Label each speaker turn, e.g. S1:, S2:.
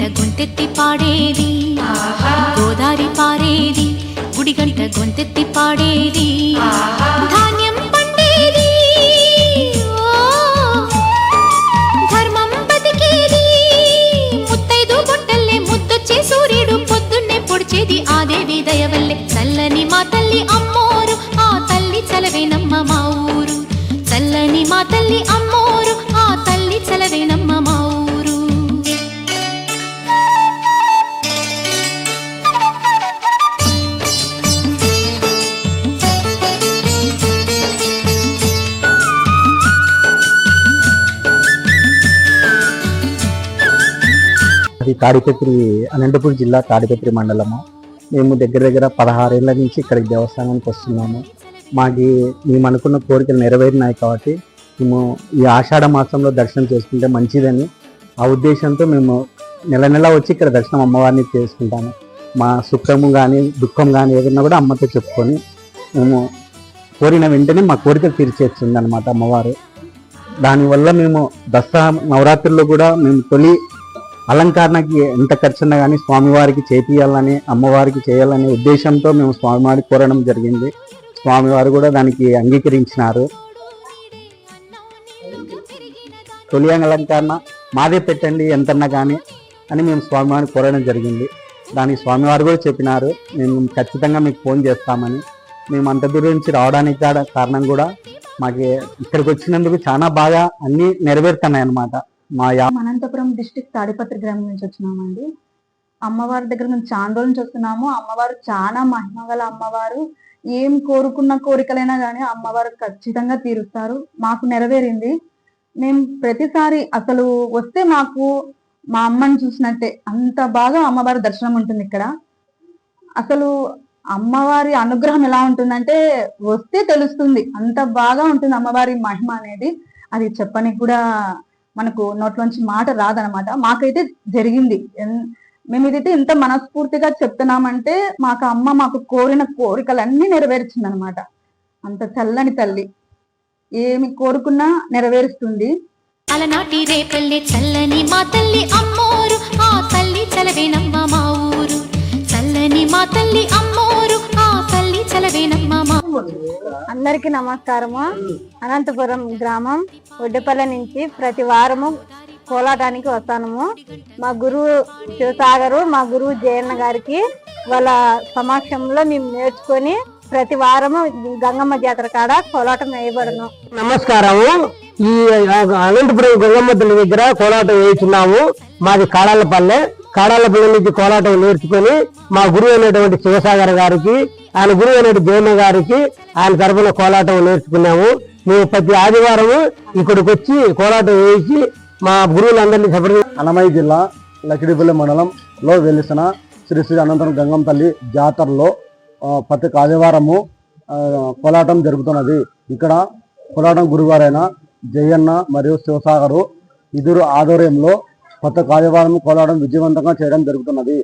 S1: గుడిగంట గొంతెత్తి పాడేది గోదారి పారేది గుడిగంట గొంతెత్తి పాడేది ధాన్యం పండేది ధర్మం బతికేది ముత్తైదు బొట్టల్లే ముద్దొచ్చే సూర్యుడు పొద్దున్నే పొడిచేది ఆ దేవి దయవల్లే చల్లని మా తల్లి అమ్మోరు ఆ తల్లి చలవేనమ్మ మా ఊరు చల్లని మా తల్లి అమ్మోరు ఆ తల్లి చలవేనమ్మ మా ఊరు
S2: అది తాడిపత్రి అనంతపురం జిల్లా తాడిపత్రి మండలము. మేము దగ్గర 16 ఏళ్ల నుంచి ఇక్కడికి దేవస్థానానికి వస్తున్నాము. మేము అనుకున్న కోరికలు నెరవేరినాయి కాబట్టి మేము ఈ ఆషాఢ మాసంలో దర్శనం చేసుకుంటే మంచిదని ఆ ఉద్దేశంతో మేము నెల వచ్చి ఇక్కడ దర్శనం అమ్మవారిని చేసుకుంటాము. మా సుఖము కానీ దుఃఖం కానీ ఏదైనా కూడా అమ్మతో చెప్పుకొని మేము కోరిన వెంటనే మా కోరిక తీర్చేస్తుంది అనమాట అమ్మవారు. దానివల్ల మేము దసరా నవరాత్రుల్లో కూడా మేము తొలి అలంకరణకి ఎంత ఖర్చున్నా కానీ స్వామివారికి చేపియాలని అమ్మవారికి చేయాలనే ఉద్దేశంతో మేము స్వామివారికి కోరడం జరిగింది. స్వామివారు కూడా దానికి అంగీకరించినారు. తొలి అలంకరణ మాదే పెట్టండి ఎంతన్నా కానీ అని మేము స్వామివారిని కోరడం జరిగింది. దానికి స్వామివారు కూడా చెప్పినారు, మేము ఖచ్చితంగా మీకు ఫోన్ చేస్తామని. మేము అంత దూరం నుంచి రావడానికి కారణం కూడా మాకు ఇక్కడికి వచ్చినందుకు చాలా బాగా అన్నీ నెరవేరుతున్నాయి అన్నమాట.
S3: అనంతపురం డిస్ట్రిక్ట్ తాడిపత్రి గ్రామం నుంచి వచ్చినామండి. అమ్మవారి దగ్గర మేము చాలా రోజుల నుంచి వస్తున్నాము. అమ్మవారు చాలా మహిమగల అమ్మవారు. ఏం కోరుకున్న కోరికలైనా కానీ అమ్మవారు ఖచ్చితంగా తీరుస్తారు. మాకు నెరవేరింది. మేము ప్రతిసారి అసలు వస్తే మాకు మా అమ్మని చూసినట్టే అంత బాగా అమ్మవారి దర్శనం ఉంటుంది ఇక్కడ. అసలు అమ్మవారి అనుగ్రహం ఎలా ఉంటుందంటే వస్తే తెలుస్తుంది, అంత బాగా ఉంటుంది అమ్మవారి మహిమ అనేది. అది చెప్పనికి కూడా మనకు నోట్లోంచి మాట రాదనమాట. మాకైతే జరిగింది. మేము ఇదైతే ఇంత మనస్ఫూర్తిగా చెప్తున్నామంటే మాకు అమ్మ మాకు కోరిన కోరికలన్నీ నెరవేర్చింది అనమాట. అంత చల్లని తల్లి, ఏమి కోరుకున్నా నెరవేరుస్తుంది.
S1: అలనాటి రేపల్లె చల్లని మా తల్లి అమ్మోరు ఆ తల్లి చలవేనమ్మ మా ఊరు చల్లని మా తల్లి అమ్మోరు ఆ తల్లి చలవేనమ్మ మా ఊరు.
S3: అందరికి నమస్కారము. అనంతపురం గ్రామం ఒడ్డపల్లె నుంచి ప్రతి వారము కోలాటానికి వస్తాము. మా గురువు శివసాగరు, మా గురువు జయన్న గారికి వాళ్ళ సమక్షంలో మేము నేర్చుకొని ప్రతి వారము గంగమ్మ జాతర కాడ కోలాటం వేయబడను.
S4: నమస్కారము. ఈ అనంతపురం గంగమ్మ తల్లి దగ్గర కోలాటం వేస్తున్నాము. మాది కాడాలపల్లె నుంచి కోలాటం నేర్చుకొని మా గురువు అయినటువంటి శివసాగర్ గారికి, ఆయన గురువు అయినటువంటి జయన్న గారికి ఆయన తరఫున కోలాటం నేర్చుకున్నాము. మేము ప్రతి ఆదివారము ఇక్కడికి వచ్చి కోలాటం వేసి మా గురువులందరినీ
S2: అన్నమయ్య జిల్లా లకిడిపల్లి మండలంలో వెలిసిన శ్రీ అనంతపురం గంగమ్మ తల్లి జాతరలో ప్రతి ఆదివారము కోలాటం జరుగుతున్నది. ఇక్కడ కోలాటం గురువారైన జయన్న మరియు శివసాగరు ఇద్దరు ఆధ్వర్యంలో ప్రతి ఆదివారం కోలాటం విజయవంతంగా చేయడం జరుగుతున్నది.